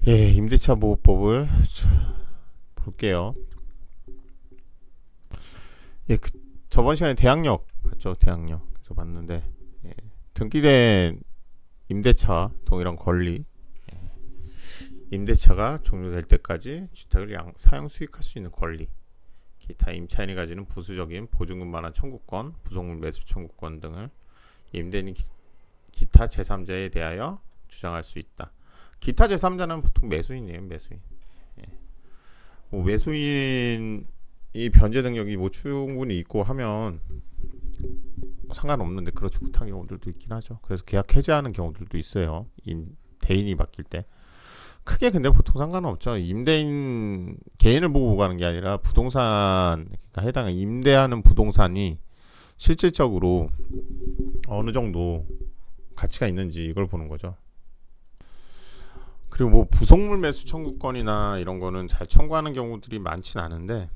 예, 임대차 보호법을 볼게요. 예, 저번 시간에 대항력 봤죠? 대항력. 그래서 봤는데 예, 등기된 임대차 동일한 권리. 임대차가 종료될 때까지 주택을 사용 수익할 수 있는 권리. 기타 임차인이 가지는 부수적인 보증금 반환 청구권, 부속물 매수 청구권 등을 임대인 기타 제3자에 대하여 주장할 수 있다. 기타 제3자는 보통 매수인이에요. 매수인. 예. 뭐 매수인이 변제 능력이 뭐 충분히 있고 하면 상관없는데 그렇지 못한 경우들도 있긴 하죠. 그래서 계약 해지하는 경우들도 있어요. 대인이 바뀔 때. 크게 근데 보통 상관은 없죠. 임대인 개인을 보고 가는 게 아니라 부동산, 그러니까 해당 임대하는 부동산이 실질적으로 어느 정도 가치가 있는지 이걸 보는 거죠. 그리고 뭐 부속물 매수 청구권이나 이런 거는 잘 청구하는 경우들이 많진 않은데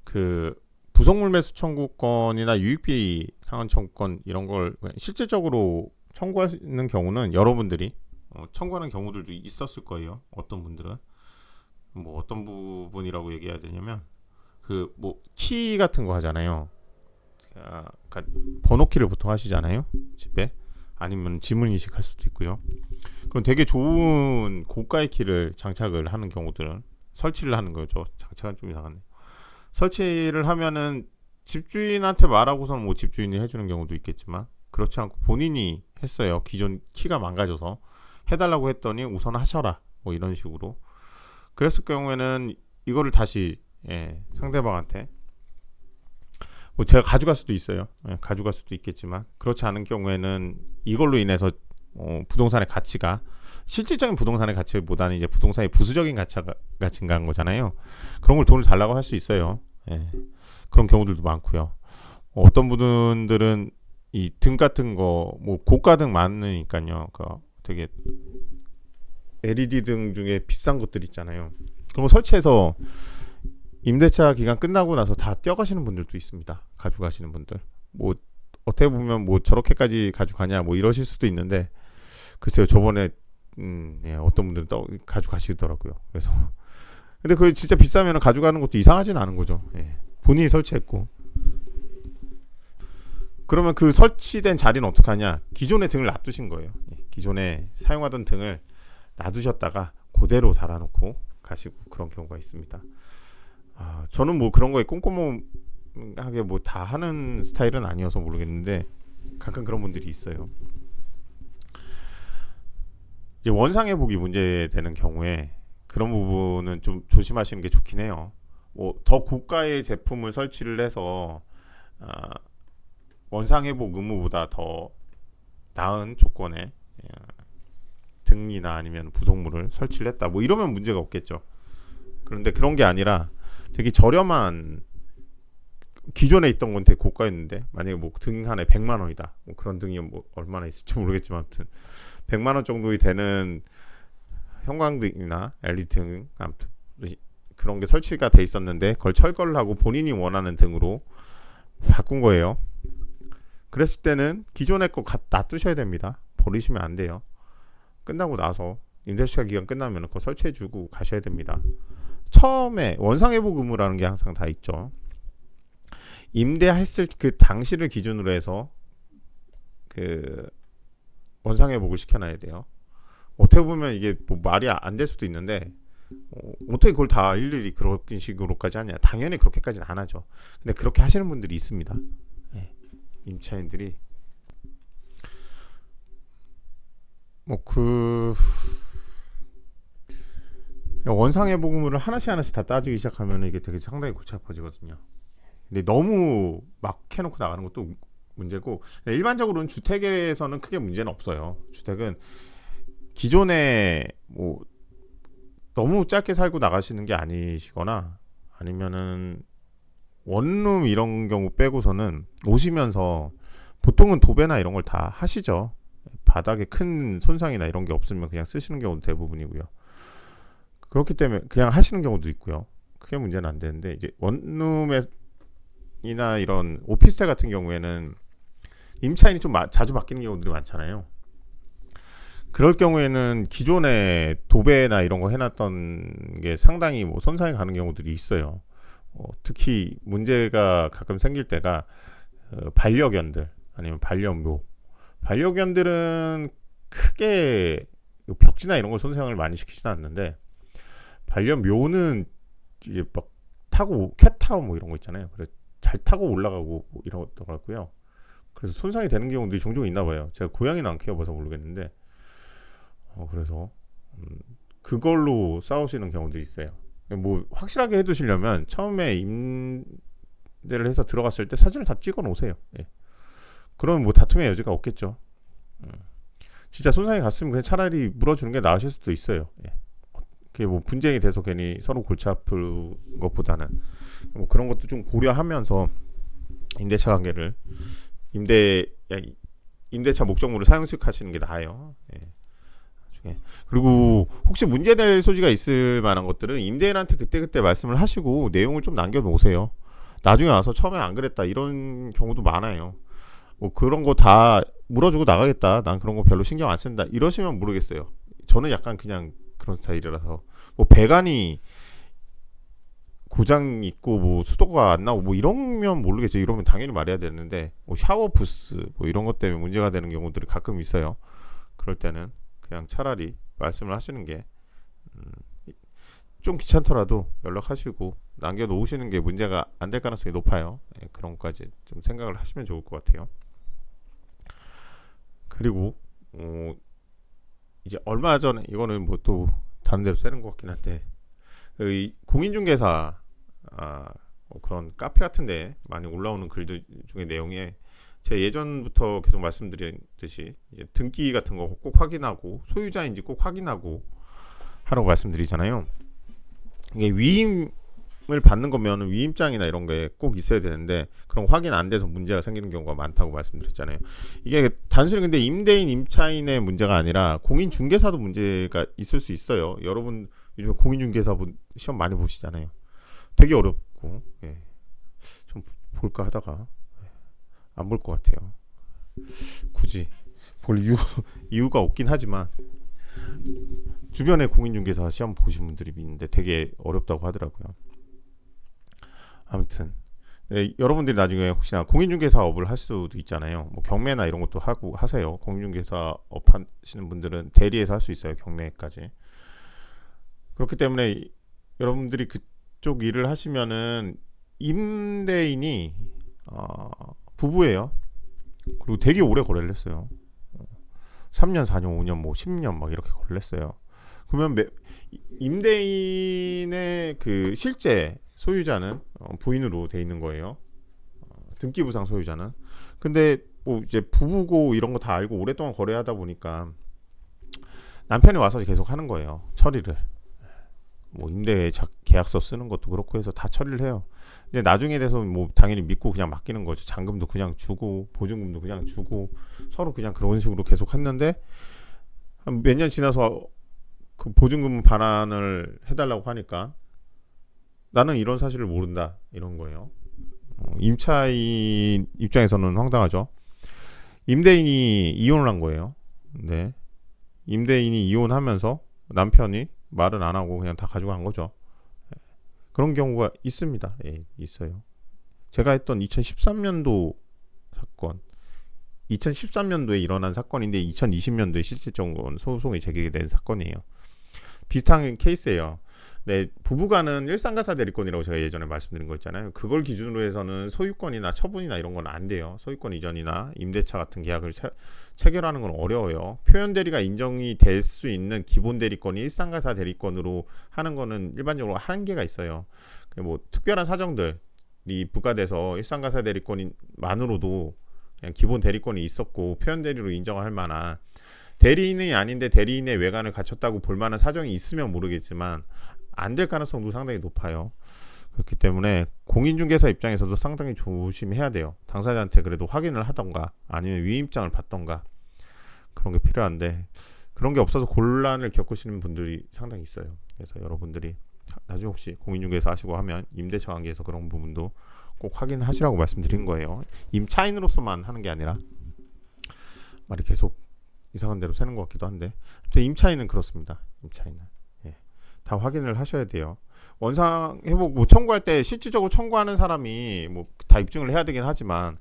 그 부속물 매수 청구권이나 유익비 상환 청구권 이런 걸 실질적으로 청구하는 경우는 여러분들이 청구하는 경우들도 있었을 거예요. 어떤 분들은 뭐 어떤 부분이라고 얘기해야 되냐면 그 뭐 키 같은 거 하잖아요. 그러니까 번호키를 보통 하시잖아요. 집에 아니면 지문 인식할 수도 있고요. 그럼 되게 좋은 고가의 키를 장착을 하는 경우들은 설치를 하는 거죠. 장착은 좀 이상하네. 설치를 하면은 집주인한테 말하고서는 뭐 집주인이 해주는 경우도 있겠지만 그렇지 않고 본인이 했어요. 기존 키가 망가져서 해달라고 했더니 우선 하셔라 뭐 이런 식으로 그랬을 경우에는 이거를 다시 상대방한테 뭐 제가 가져갈 수도 있어요. 가져갈 수도 있겠지만 그렇지 않은 경우에는 이걸로 인해서 부동산의 가치가 실질적인 부동산의 가치보다는 이제 부동산의 부수적인 가치가 증가한 거잖아요. 그런 걸 돈을 달라고 할 수 있어요. 그런 경우들도 많고요. 어떤 분들은 이 등 같은 거 뭐 고가 등 많으니까요. 그 되게 LED 등 중에 비싼 것들 있잖아요. 그런 거 설치해서 임대차 기간 끝나고 나서 다 떼어가시는 분들도 있습니다. 가져가시는 분들. 뭐 어떻게 보면 뭐 저렇게까지 가져가냐 뭐 이러실 수도 있는데 글쎄요. 저번에 어떤 분들은 또 가져가시더라고요. 그래서 근데 그게 진짜 비싸면 가져가는 것도 이상하진 않은 거죠. 본인이 설치했고 그러면 그 설치된 자리는 어떻게 하냐? 기존의 등을 놔두신 거예요. 기존에 사용하던 등을 놔두셨다가 그대로 달아놓고 가시고 그런 경우가 있습니다. 저는 뭐 그런 거에 꼼꼼하게 뭐 다 하는 스타일은 아니어서 모르겠는데 가끔 그런 분들이 있어요. 이제 원상회복이 문제되는 경우에 그런 부분은 좀 조심하시는 게 좋긴 해요. 뭐 더 고가의 제품을 설치를 해서 원상회복 의무보다 더 나은 조건의 등이나 아니면 부속물을 설치를 했다. 뭐 이러면 문제가 없겠죠. 그런데 그런 게 아니라 되게 저렴한 기존에 있던 건 되게 고가였는데 만약에 뭐 등 하나에 100만 원이다. 뭐 그런 등이 뭐 얼마나 있을지 모르겠지만 아무튼 100만 원 정도이 되는 형광등이나 LED 등 아무튼 그런 게 설치가 돼 있었는데 그걸 철거를 하고 본인이 원하는 등으로 바꾼 거예요. 그랬을 때는 기존의 거 놔두셔야 됩니다. 버리시면 안 돼요. 끝나고 나서 임대차 기간 끝나면 그거 설치해주고 가셔야 됩니다. 처음에 원상회복 의무라는 게 항상 다 있죠. 임대했을 그 당시를 기준으로 해서 그 원상회복을 시켜놔야 돼요. 어떻게 보면 이게 뭐 말이 안 될 수도 있는데 어떻게 그걸 다 일일이 그런 식으로까지 하냐? 당연히 그렇게까지는 안 하죠. 근데 그렇게 하시는 분들이 있습니다. 임차인들이 뭐 그 원상회복 의무를 하나씩 다 따지기 시작하면 이게 되게 상당히 골치 아파지거든요. 근데 너무 막 해놓고 나가는 것도 문제고 일반적으로는 주택에서는 크게 문제는 없어요. 주택은 기존에 뭐 너무 짧게 살고 나가시는 게 아니시거나 아니면은 원룸 이런 경우 빼고서는 오시면서 보통은 도배나 이런 걸 다 하시죠. 바닥에 큰 손상이나 이런 게 없으면 그냥 쓰시는 경우도 대부분이고요. 그렇기 때문에 그냥 하시는 경우도 있고요. 크게 문제는 안 되는데 이제 원룸이나 이런 오피스텔 같은 경우에는 임차인이 좀 자주 바뀌는 경우들이 많잖아요. 그럴 경우에는 기존에 도배나 이런 거 해놨던 게 상당히 뭐 손상이 가는 경우들이 있어요. 특히 문제가 가끔 생길 때가 반려견들 아니면 반려묘. 반려견들은 크게 벽지나 이런 걸 손상을 많이 시키지는 않는데, 반려묘는 이제 막 타고 캣타워 뭐 이런 거 있잖아요. 그래 잘 타고 올라가고 뭐 이러더라고요. 그래서 손상이 되는 경우들이 종종 있나 봐요. 제가 고양이는 안 키워봐서 모르겠는데, 그래서 그걸로 싸우시는 경우들이 있어요. 뭐 확실하게 해두시려면 처음에 임대를 해서 들어갔을 때 사진을 다 찍어 놓으세요. 예. 그러면 뭐 다툼의 여지가 없겠죠. 진짜 손상이 갔으면 그냥 차라리 물어주는 게 나으실 수도 있어요. 예. 그게 뭐 분쟁이 돼서 괜히 서로 골치 아플 것보다는 뭐 그런 것도 좀 고려하면서 임대차 관계를 임대차 목적물을 사용 수익하시는 게 나아요. 예. 그리고 혹시 문제될 소지가 있을 만한 것들은 임대인한테 그때그때 말씀을 하시고 내용을 좀 남겨놓으세요. 나중에 와서 처음에 안 그랬다 이런 경우도 많아요. 뭐 그런 거 다 물어주고 나가겠다, 난 그런 거 별로 신경 안 쓴다 이러시면 모르겠어요. 저는 약간 그냥 그런 스타일이라서, 뭐 배관이 고장 있고 뭐 수도가 안 나오고 뭐 이러면 모르겠죠. 이러면 당연히 말해야 되는데, 뭐 샤워 부스 뭐 이런 것 때문에 문제가 되는 경우들이 가끔 있어요. 그럴 때는 그냥 차라리 말씀을 하시는 게 좀 귀찮더라도 연락하시고 남겨놓으시는 게 문제가 안 될 가능성이 높아요. 예, 그런 것까지 좀 생각을 하시면 좋을 것 같아요. 그리고 이제 얼마 전에, 이거는 뭐 또 다른 데로 쓰는 것 같긴 한데, 공인중개사 뭐 그런 카페 같은데 많이 올라오는 글들 중에 내용에 제가 예전부터 계속 말씀드렸듯이 이제 등기 같은 거 꼭 확인하고 소유자인지 꼭 확인하고 하라고 말씀드리잖아요. 이게 위임을 받는 거면 위임장이나 이런 게 꼭 있어야 되는데 그런 거 확인 안 돼서 문제가 생기는 경우가 많다고 말씀드렸잖아요. 이게 단순히 근데 임대인 임차인의 문제가 아니라 공인중개사도 문제가 있을 수 있어요. 여러분 요즘 공인중개사 시험 많이 보시잖아요. 되게 어렵고, 예. 좀 볼까 하다가 안 볼 것 같아요. 굳이 볼 이유가 없긴 하지만 주변에 공인중개사 시험 보신 분들이 있는데 되게 어렵다고 하더라고요. 아무튼 네, 여러분들이 나중에 혹시나 공인중개사업을 할 수도 있잖아요. 뭐 경매나 이런 것도 하고 하세요. 공인중개사업 하시는 분들은 대리해서 할 수 있어요. 경매까지. 그렇기 때문에 여러분들이 그쪽 일을 하시면은 임대인이 부부예요. 그리고 되게 오래 거래를 했어요. 3년, 4년, 5년, 뭐 10년 막 이렇게 거래를 했어요. 그러면 임대인의 그 실제 소유자는 부인으로 돼 있는 거예요. 등기부상 소유자는. 근데 뭐 이제 부부고 이런 거 다 알고 오랫동안 거래하다 보니까 남편이 와서 계속 하는 거예요. 처리를. 뭐 임대 계약서 쓰는 것도 그렇고 해서 다 처리를 해요. 근데 나중에 돼서 뭐 당연히 믿고 그냥 맡기는 거죠. 잔금도 그냥 주고 보증금도 그냥 주고 서로 그냥 그런 식으로 계속 했는데, 몇 년 지나서 그 보증금 반환을 해달라고 하니까 나는 이런 사실을 모른다 이런 거예요. 임차인 입장에서는 황당하죠. 임대인이 이혼을 한 거예요. 네. 임대인이 이혼하면서 남편이 말은 안 하고 그냥 다 가져간 거죠. 그런 경우가 있습니다. 예, 있어요. 제가 했던 2013년도 사건, 2013년도에 일어난 사건인데 2020년도에 실질적으로 소송이 제기된 사건이에요. 비슷한 케이스예요. 네, 부부간은 일상가사 대리권이라고 제가 예전에 말씀드린 거 있잖아요. 그걸 기준으로 해서는 소유권이나 처분이나 이런 건 안 돼요. 소유권 이전이나 임대차 같은 계약을 체결하는 건 어려워요. 표현 대리가 인정이 될 수 있는 기본 대리권이 일상가사 대리권으로 하는 거는 일반적으로 한계가 있어요. 뭐 특별한 사정들이 부과돼서 일상가사 대리권만으로도 그냥 기본 대리권이 있었고 표현 대리로 인정할 만한, 대리인이 아닌데 대리인의 외관을 갖췄다고 볼 만한 사정이 있으면 모르겠지만 안 될 가능성도 상당히 높아요. 그렇기 때문에 공인중개사 입장에서도 상당히 조심해야 돼요. 당사자한테 그래도 확인을 하던가 아니면 위임장을 받던가 그런 게 필요한데, 그런 게 없어서 곤란을 겪으시는 분들이 상당히 있어요. 그래서 여러분들이 나중에 혹시 공인중개사 하시고 하면 임대차 관계에서 그런 부분도 꼭 확인하시라고 말씀드린 거예요. 임차인으로서만 하는 게 아니라, 말이 계속 이상한 대로 세는 것 같기도 한데, 아무튼 임차인은 그렇습니다. 임차인은 다 확인을 하셔야 돼요. 원상 회복 뭐 청구할 때 실질적으로 청구하는 사람이 뭐 다 입증을 해야 되긴 하지만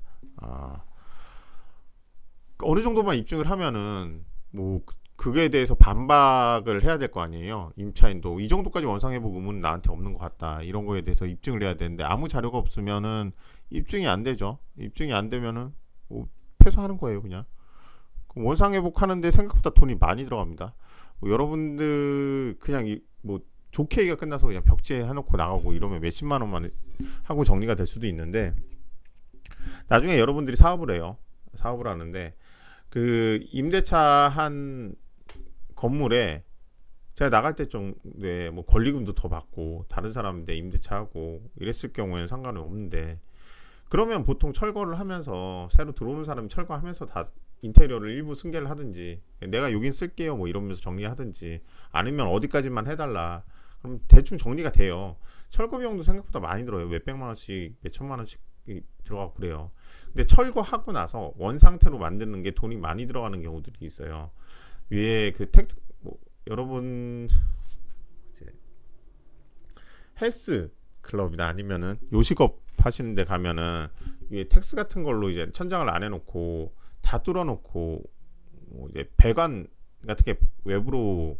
어느 정도만 입증을 하면은 뭐 그거에 대해서 반박을 해야 될 거 아니에요. 임차인도 이 정도까지 원상 회복 의무는 나한테 없는 것 같다, 이런 거에 대해서 입증을 해야 되는데 아무 자료가 없으면은 입증이 안 되죠. 입증이 안 되면은 뭐 패소하는 거예요, 그냥. 원상 회복하는데 생각보다 돈이 많이 들어갑니다. 뭐 여러분들 그냥 뭐 좋게 얘기가 끝나서 그냥 벽지에 해놓고 나가고 이러면 몇십만 원만 하고 정리가 될 수도 있는데, 나중에 여러분들이 사업을 해요. 사업을 하는데 그 임대차 한 건물에 제가 나갈 때 정도에 뭐 권리금도 더 받고 다른 사람인데 임대차 하고 이랬을 경우에는 상관은 없는데, 그러면 보통 철거를 하면서 새로 들어오는 사람이 철거하면서 다 인테리어를 일부 승계를 하든지, 내가 여긴 쓸게요 뭐 이러면서 정리하든지, 아니면 어디까지만 해달라 그럼 대충 정리가 돼요. 철거 비용도 생각보다 많이 들어요. 몇백만 원씩 몇천만 원씩 들어가고 그래요. 근데 철거하고 나서 원상태로 만드는 게 돈이 많이 들어가는 경우들이 있어요. 위에 그 뭐 여러분 이제 헬스 클럽이나 아니면은 요식업 하시는 데 가면은 위에 텍스 같은 걸로 이제 천장을 안 해놓고 다 뚫어놓고 뭐 이제 배관 같은 게 외부로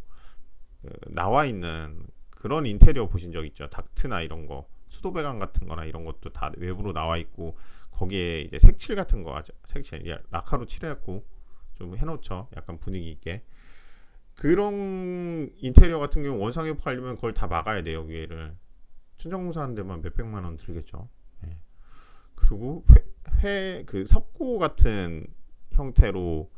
나와 있는 그런 인테리어 보신 적 있죠? 닥트나 이런 거, 수도 배관 같은 거나 이런 것도 다 외부로 나와 있고, 거기에 이제 색칠 같은 거 하죠. 색칠 라카로 칠해갖고 좀 해놓죠. 약간 분위기 있게. 그런 인테리어 같은 경우 원상 회복하려면 그걸 다 막아야 돼요. 위에를 천장공사 하는 데만 몇백만 원 들겠죠. 그리고 그 석고 같은 형태로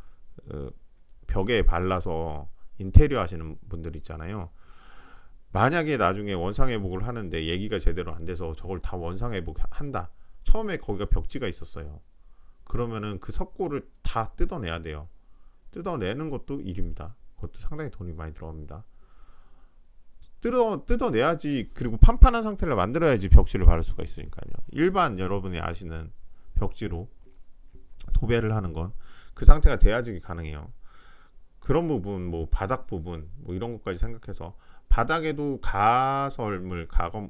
벽에 발라서 인테리어 하시는 분들 있잖아요. 만약에 나중에 원상회복을 하는데 얘기가 제대로 안 돼서 저걸 다 원상회복 한다, 처음에 거기가 벽지가 있었어요. 그러면은 그 석고를 다 뜯어내야 돼요. 뜯어내는 것도 일입니다. 그것도 상당히 돈이 많이 들어갑니다. 뜯어내야지. 그리고 판판한 상태를 만들어야지 벽지를 바를 수가 있으니까요. 일반 여러분이 아시는 벽지로 도배를 하는 건 그 상태가 돼야지 가능해요. 그런 부분, 뭐 바닥 부분, 뭐 이런 것까지 생각해서 바닥에도 가설물, 그러니까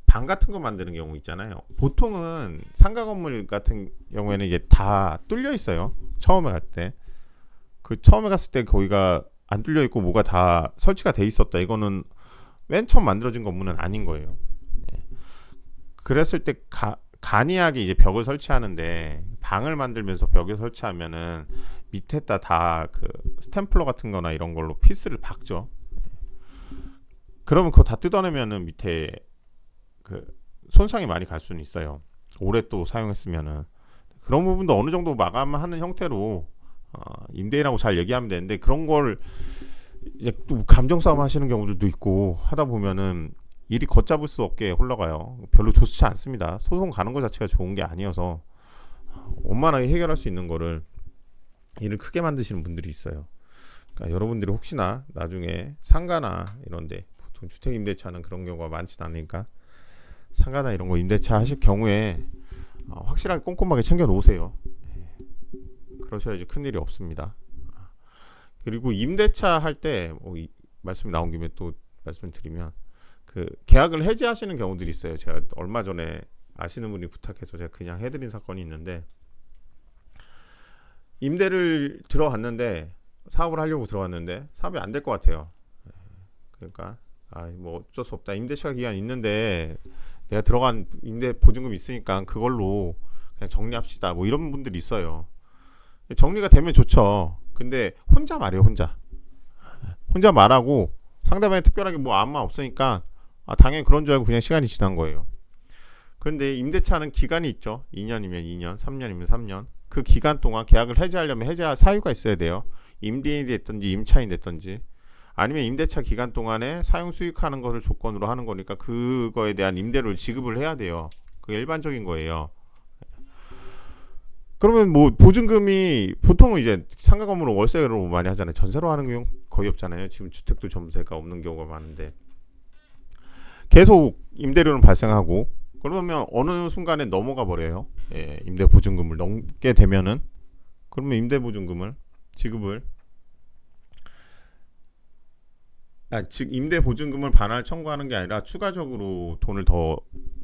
방 같은 거 만드는 경우 있잖아요. 보통은 상가 건물 같은 경우에는 이제 다 뚫려 있어요. 처음에 갈 때. 그 처음에 갔을 때 거기가 안 뚫려 있고 뭐가 다 설치가 돼 있었다, 이거는 맨 처음 만들어진 건물은 아닌 거예요. 그랬을 때 간이하게 이제 벽을 설치하는데, 방을 만들면서 벽을 설치하면은 밑에다 다 그 스탬플러 같은 거나 이런 걸로 피스를 박죠. 그러면 그거 다 뜯어내면은 밑에 그 손상이 많이 갈 수는 있어요. 오래 또 사용했으면은. 그런 부분도 어느 정도 마감하는 형태로 임대인하고 잘 얘기하면 되는데, 그런 걸 이제 또 감정 싸움 하시는 경우들도 있고 하다 보면은 일이 걷잡을 수 없게 흘러가요. 별로 좋지 않습니다. 소송 가는 것 자체가 좋은 게 아니어서 원만하게 해결할 수 있는 거를 일을 크게 만드시는 분들이 있어요. 그러니까 여러분들이 혹시나 나중에 상가나 이런데, 보통 주택 임대차는 그런 경우가 많진 않으니까 상가나 이런 거 임대차 하실 경우에 확실하게 꼼꼼하게 챙겨 놓으세요. 그러셔야지 큰일이 없습니다. 그리고 임대차 할 때 말씀이 나온 김에 또 말씀을 드리면, 그 계약을 해지하시는 경우들이 있어요. 제가 얼마 전에 아시는 분이 부탁해서 제가 그냥 해드린 사건이 있는데, 임대를 들어갔는데, 사업을 하려고 들어갔는데 사업이 안 될 것 같아요. 그러니까 뭐 어쩔 수 없다, 임대차 기간 있는데 내가 들어간 임대 보증금 있으니까 그걸로 그냥 정리합시다, 뭐 이런 분들이 있어요. 정리가 되면 좋죠. 근데 혼자 말해요. 혼자 말하고 상대방이 특별하게 뭐 아무 말 없으니까 당연히 그런 줄 알고 그냥 시간이 지난 거예요. 그런데 임대차는 기간이 있죠. 2년이면 2년, 3년이면 3년. 그 기간 동안 계약을 해지하려면 해지할 사유가 있어야 돼요. 임대인이 됐든지 임차인이 됐든지, 아니면 임대차 기간 동안에 사용 수익하는 것을 조건으로 하는 거니까 그거에 대한 임대료를 지급을 해야 돼요. 그게 일반적인 거예요. 그러면 뭐 보증금이 보통은 이제 상가 건물은 월세로 많이 하잖아요. 전세로 하는 경우 거의 없잖아요. 지금 주택도 전세가 없는 경우가 많은데 계속 임대료는 발생하고, 그러면 어느 순간에 넘어가 버려요. 임대 보증금을 넘게 되면은, 그러면 임대 보증금을 지급을 즉 임대 보증금을 반환 청구하는 게 아니라 추가적으로 돈을 더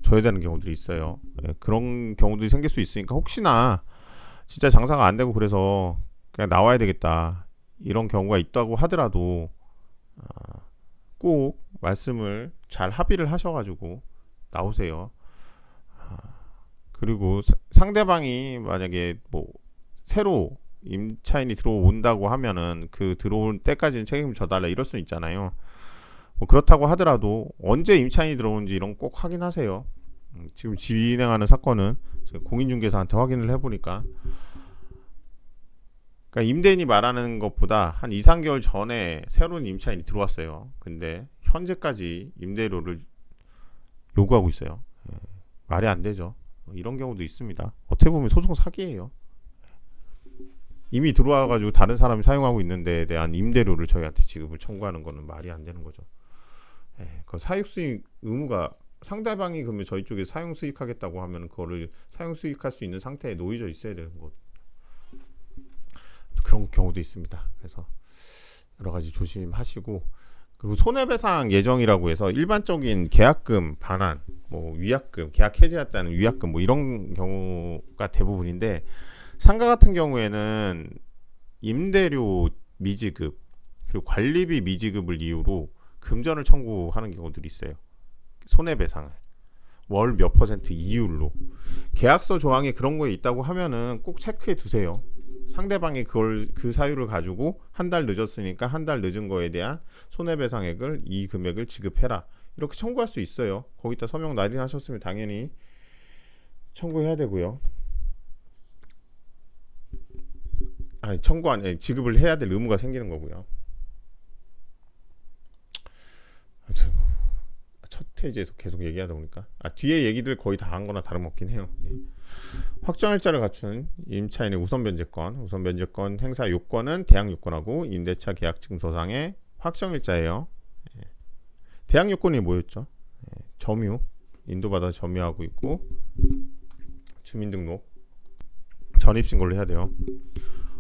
줘야 되는 경우들이 있어요. 예, 그런 경우들이 생길 수 있으니까 혹시나 진짜 장사가 안 되고 그래서 그냥 나와야 되겠다 이런 경우가 있다고 하더라도 꼭 말씀을 잘 합의를 하셔가지고 나오세요. 그리고 상대방이 만약에 뭐 새로 임차인이 들어온다고 하면은 그 들어올 때까지는 책임을 져달라 이럴 수 있잖아요. 뭐 그렇다고 하더라도 언제 임차인이 들어오는지 이런 거 꼭 확인하세요. 지금 진행하는 사건은 공인중개사한테 확인을 해보니까 그러니까 임대인이 말하는 것보다 한 2, 3개월 전에 새로운 임차인이 들어왔어요. 근데 현재까지 임대료를 요구하고 있어요. 말이 안 되죠. 이런 경우도 있습니다. 어떻게 보면 소송 사기예요. 이미 들어와가지고 다른 사람이 사용하고 있는 데에 대한 임대료를 저희한테 지급을 청구하는 거는 말이 안 되는 거죠. 그 사육수익 의무가 상대방이 그러면 저희 쪽에 사용수익하겠다고 하면 그거를 사용수익할 수 있는 상태에 놓여져 있어야 되는 거. 그런 경우도 있습니다. 그래서 여러 가지 조심하시고 그리고 손해배상 예정이라고 해서 일반적인 계약금 반환, 뭐 위약금, 계약 해지했다는 위약금 뭐 이런 경우가 대부분인데 상가 같은 경우에는 임대료 미지급 그리고 관리비 미지급을 이유로 금전을 청구하는 경우들이 있어요. 손해배상을 월 몇 퍼센트 이율로 계약서 조항에 그런 거에 있다고 하면은 꼭 체크해 두세요. 상대방이 그걸 그 사유를 가지고 한 달 늦었으니까 한 달 늦은 거에 대한 손해배상액을 이 금액을 지급해라 이렇게 청구할 수 있어요. 거기다 서명 날인하셨으면 당연히 청구해야 되고요. 청구 아니 지급을 해야 될 의무가 생기는 거고요. 첫 페이지에서 계속 얘기하다 보니까 뒤에 얘기들 거의 다 한 거나 다름없긴 해요. 확정일자를 갖춘 임차인의 우선 변제권 행사 요건은 대항 요건하고 임대차 계약 증서상의 확정일자예요. 대항 요건이 뭐였죠? 점유, 인도받아 점유하고 있고 주민등록 전입신고를 해야 돼요.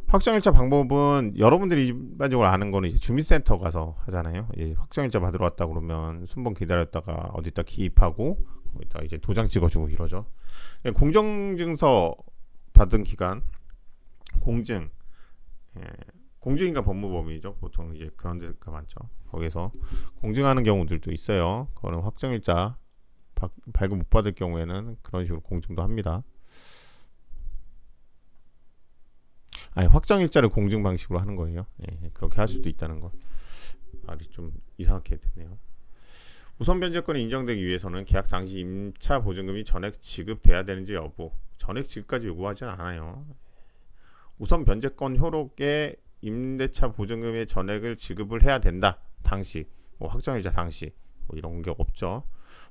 확정일자 방법은 여러분들이 일반적으로 아는 거는 이제 주민센터 가서 하잖아요. 확정일자 받으러 왔다 그러면 순번 기다렸다가 어디다 기입하고 거기다 이제 도장 찍어주고 이러죠. 공정증서 받은 기간 공증인가 법무법인이죠. 보통 이제 그런 데가 많죠. 거기서 공증하는 경우들도 있어요. 그거는 확정일자 발급 못 받을 경우에는 그런 식으로 공증도 합니다. 확정일자를 공증 방식으로 하는 거예요. 그렇게 할 수도 있다는 거. 말이 좀 이상하게 됐네요. 우선 변제권이 인정되기 위해서는 계약 당시 임차 보증금이 전액 지급돼야 되는지 여부, 전액 지급까지 요구하지는 않아요. 우선 변제권 효력에 임대차 보증금의 전액을 지급을 해야 된다. 당시, 확정일자 당시 이런 게 없죠.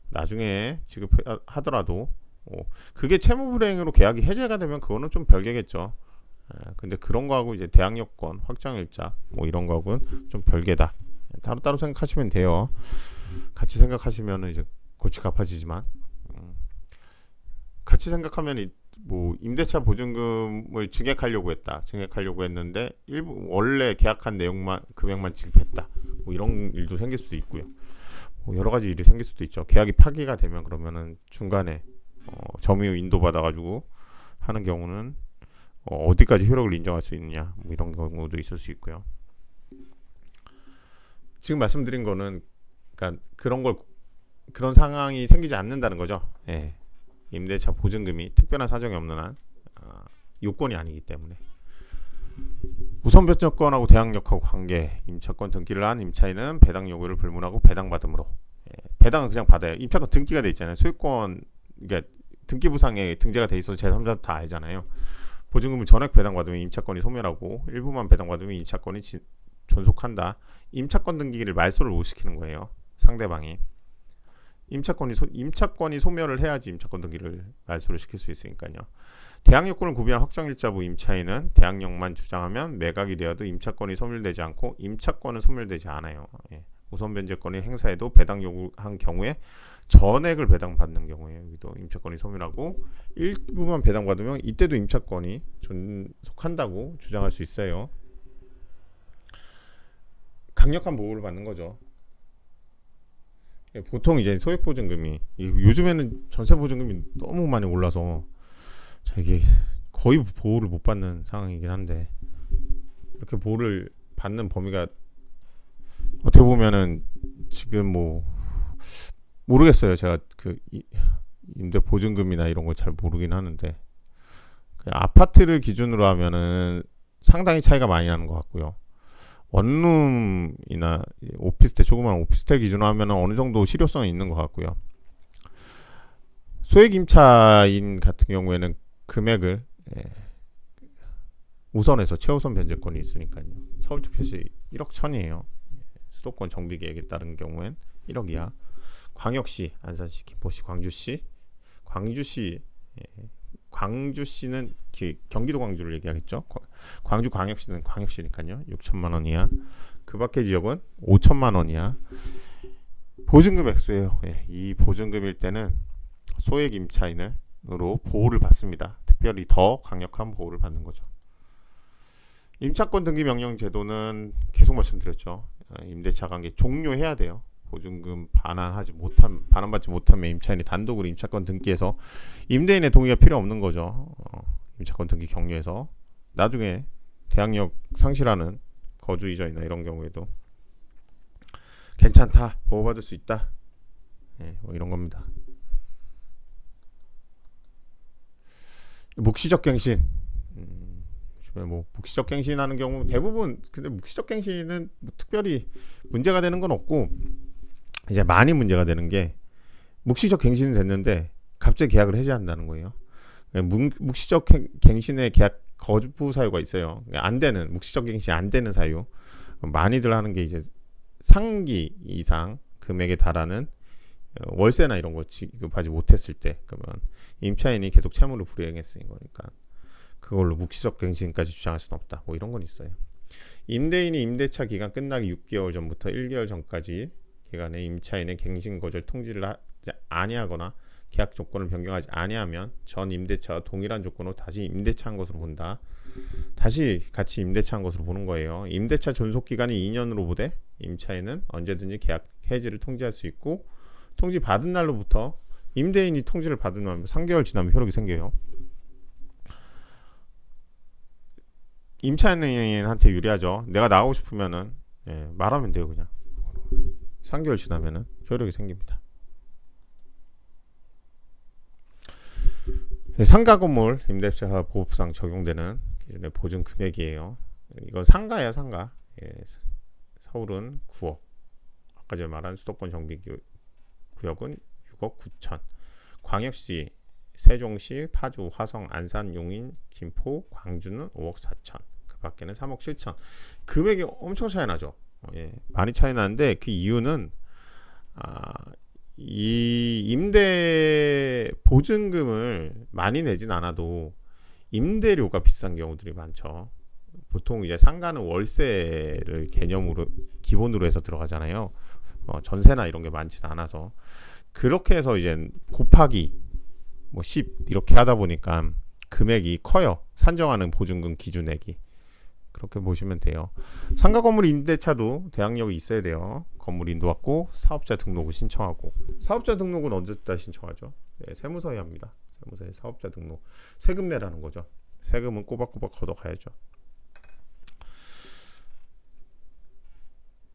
나중에 지급하더라도 그게 채무불이행으로 계약이 해제가 되면 그거는 좀 별개겠죠. 근데 그런 거하고 이제 대항요건, 확정일자 뭐 이런 거하고는 좀 별개다. 따로따로 생각하시면 돼요. 같이 생각하시면은 이제 골치 갚아지지만 같이 생각하면 뭐 임대차 보증금을 증액하려고 했는데 원래 계약한 내용만 금액만 지급했다. 뭐 이런 일도 생길 수도 있고요. 뭐 여러 가지 일이 생길 수도 있죠. 계약이 파기가 되면 그러면은 중간에 점유 인도 받아가지고 하는 경우는 어디까지 효력을 인정할 수 있느냐 뭐 이런 경우도 있을 수 있고요. 지금 말씀드린 거는 그러니까 그런 상황이 생기지 않는다는 거죠. 임대차 보증금이 특별한 사정이 없는 한 요건이 아니기 때문에. 우선 변제권하고 대항력하고 관계. 임차권 등기를 한 임차인은 배당 요구를 불문하고 배당받음으로. 배당은 그냥 받아요. 임차권 등기가 돼 있잖아요. 소유권 그러니까 등기부상에 등재가 돼 있어서 제3자 다 알잖아요. 보증금을 전액 배당받으면 임차권이 소멸하고 일부만 배당받으면 임차권이 존속한다. 임차권 등기를 말소를 못 시키는 거예요. 상대방이 임차권이 소멸을 해야지 임차권 등기를 말소를 시킬 수 있으니까요. 대항요건을 구비한 확정일자부 임차인은 대항력만 주장하면 매각이 되어도 임차권이 소멸되지 않고 임차권은 소멸되지 않아요. 우선 변제권이 행사에도 배당 요구한 경우에 전액을 배당받는 경우에 여기도 임차권이 소멸하고 일부만 배당받으면 이때도 임차권이 존속한다고 주장할 수 있어요. 강력한 보호를 받는 거죠. 보통 이제 소액 보증금이 요즘에는 전세 보증금이 너무 많이 올라서 이게 거의 보호를 못 받는 상황이긴 한데, 이렇게 보호를 받는 범위가 어떻게 보면은 지금 뭐 모르겠어요. 제가 그 임대 보증금이나 이런 걸 잘 모르긴 하는데, 그 아파트를 기준으로 하면은 상당히 차이가 많이 나는 것 같고요. 원룸이나 오피스텔, 조그만 오피스텔 기준으로 하면 어느 정도 실효성이 있는 것 같고요. 소액 임차인 같은 경우에는 금액을 우선해서 최우선 변제권이 있으니까요. 서울특별시 1억 1천이에요. 수도권 정비 계획에 따른 경우엔 1억 이하. 광역시, 안산시, 김포시, 광주시는 경기도 광주를 얘기하겠죠. 광주 광역시는 광역시니까요. 6천만 원 이하. 그 밖의 지역은 5천만 원 이하. 보증금 액수예요. 이 보증금일 때는 소액 임차인으로 보호를 받습니다. 특별히 더 강력한 보호를 받는 거죠. 임차권 등기 명령 제도는 계속 말씀드렸죠. 임대차 관계 종료해야 돼요. 보증금 반환받지 못한 임차인이 단독으로 임차권 등기해서 임대인의 동의가 필요 없는 거죠. 임차권 등기 격려해서 나중에 대항력 상실하는 거주 이전이나 이런 경우에도 괜찮다, 보호받을 수 있다, 뭐 이런 겁니다. 묵시적 갱신, 뭐 묵시적 갱신하는 경우 대부분, 근데 묵시적 갱신은 뭐 특별히 문제가 되는 건 없고, 이제 많이 문제가 되는 게 묵시적 갱신은 됐는데 갑자기 계약을 해지한다는 거예요. 묵시적 갱신의 계약 거부 사유가 있어요. 안 되는, 묵시적 갱신이 안 되는 사유, 많이들 하는 게 이제 상기 이상 금액에 달하는 월세나 이런 거 지급하지 못했을 때, 그러면 임차인이 계속 채무를 불이행했으니 거니까 그걸로 묵시적 갱신까지 주장할 수는 없다, 뭐 이런 건 있어요. 임대인이 임대차 기간 끝나기 6개월 전부터 1개월 전까지 기간에 임차인의 갱신 거절 통지를 하지 아니하거나 계약 조건을 변경하지 아니하면 전 임대차와 동일한 조건으로 다시 임대차한 것으로 본다. 다시 같이 임대차한 것으로 보는 거예요. 임대차 존속 기간이 2년으로 보되 임차인은 언제든지 계약 해지를 통지할 수 있고, 통지 받은 날로부터 임대인이 통지를 받으면 3개월 지나면 효력이 생겨요. 임차인한테 유리하죠. 내가 나가고 싶으면은 말하면 돼요. 그냥 3개월 지나면은 효력이 생깁니다. 상가 건물 임대차 보호법상 적용되는 기준의 보증 금액이에요. 이건 상가예요, 상가. 서울은 9억. 아까 전에 말한 수도권 정비 구역은 6억 9천. 광역시, 세종시, 파주, 화성, 안산, 용인, 김포, 광주는 5억 4천. 그 밖에는 3억 7천. 금액이 엄청 차이 나죠. 많이 차이 나는데 그 이유는 이 임대 보증금을 많이 내진 않아도 임대료가 비싼 경우들이 많죠. 보통 이제 상가는 월세를 개념으로 기본으로 해서 들어가잖아요. 전세나 이런 게 많지는 않아서, 그렇게 해서 이제 곱하기 뭐 10 이렇게 하다 보니까 금액이 커요. 산정하는 보증금 기준액이. 그렇게 보시면 돼요. 상가 건물 임대차도 대항력이 있어야 돼요. 건물 인도받고 사업자 등록을 신청하고. 사업자 등록은 언제부터 신청하죠? 세무서에 합니다. 세무서에 사업자 등록, 세금 내라는 거죠. 세금은 꼬박꼬박 걷어가야죠.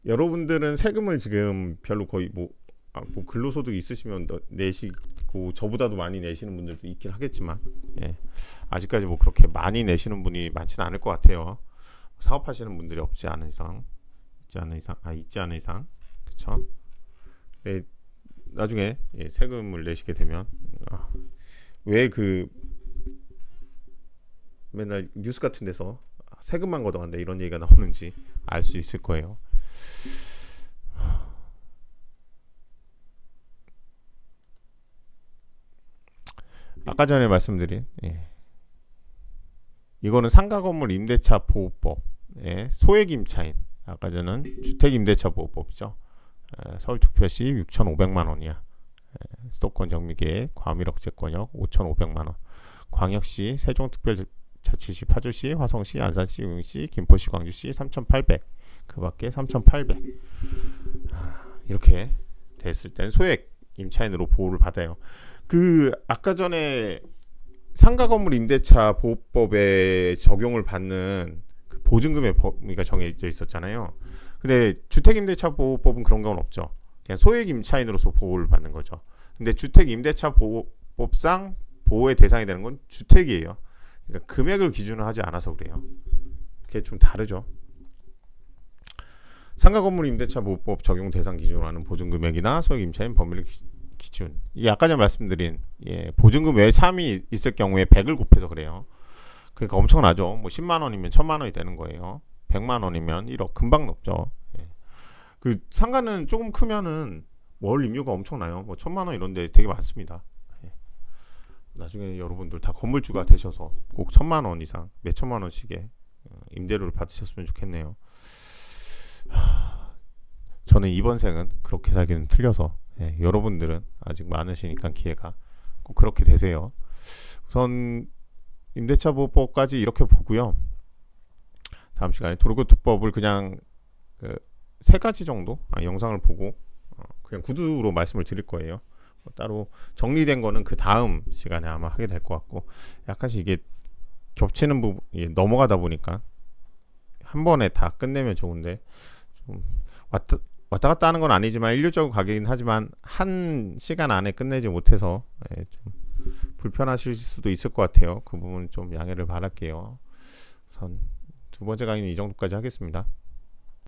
여러분들은 세금을 지금 별로 거의 뭐 근로소득이 있으시면 내시고, 저보다도 많이 내시는 분들도 있긴 하겠지만, 아직까지 뭐 그렇게 많이 내시는 분이 많지는 않을 것 같아요. 사업하시는 분들이 있지 않은 이상, 그렇죠? 나중에 세금을 내시게 되면 왜 그 맨날 뉴스 같은 데서 세금만 걷어간다 이런 얘기가 나오는지 알 수 있을 거예요. 아까 전에 말씀드린 이거는 상가건물 임대차 보호법, 소액 임차인, 아까 전은 주택 임대차 보호법이죠. 서울특별시 6,500만 원이야. 수도권 정비계획 과밀억제권역 5,500만 원. 광역시, 세종특별자치시, 파주시, 화성시, 안산시, 용인시, 김포시, 광주시 3,800. 그 밖에 3,800 이렇게 됐을 땐 소액 임차인으로 보호를 받아요. 그 아까 전에 상가 건물 임대차 보호법에 적용을 받는 그 보증금의 범위가 정해져 있었잖아요. 근데 주택 임대차 보호법은 그런 건 없죠. 그냥 소액 임차인으로서 보호를 받는 거죠. 근데 주택 임대차 보호법상 보호의 대상이 되는 건 주택이에요. 그러니까 금액을 기준으로 하지 않아서 그래요. 그게 좀 다르죠. 상가 건물 임대차 보호법 적용 대상 기준으로 하는 보증 금액이나 소액 임차인 범위를 기준. 이게 아까 전에 말씀드린 보증금 외에 차임이 있을 경우에 100을 곱해서 그래요. 그러니까 엄청나죠. 뭐 10만 원이면 1000만 원이 되는 거예요. 100만 원이면 1억 금방 넘죠. 그 상가는 조금 크면은 월 임료가 엄청나요. 뭐 1000만 원 이런데 되게 많습니다. 나중에 여러분들 다 건물주가 되셔서 꼭 1000만 원 이상, 몇천만 원씩의 임대료를 받으셨으면 좋겠네요. 저는 이번 생은 그렇게 살기는 틀려서 여러분들은 아직 많으시니까 기회가 꼭 그렇게 되세요. 우선 임대차 보호법까지 이렇게 보고요. 다음 시간에 도로교통법을 그냥 세 가지 정도 영상을 보고 그냥 구두로 말씀을 드릴 거예요. 따로 정리된 거는 그 다음 시간에 아마 하게 될 것 같고, 약간씩 이게 겹치는 부분 넘어가다 보니까 한 번에 다 끝내면 좋은데 좀 왔다 갔다 하는 건 아니지만 일률적으로 가긴 하지만 한 시간 안에 끝내지 못해서 좀 불편하실 수도 있을 것 같아요. 그 부분 좀 양해를 바랄게요. 우선 두 번째 강의는 이 정도까지 하겠습니다.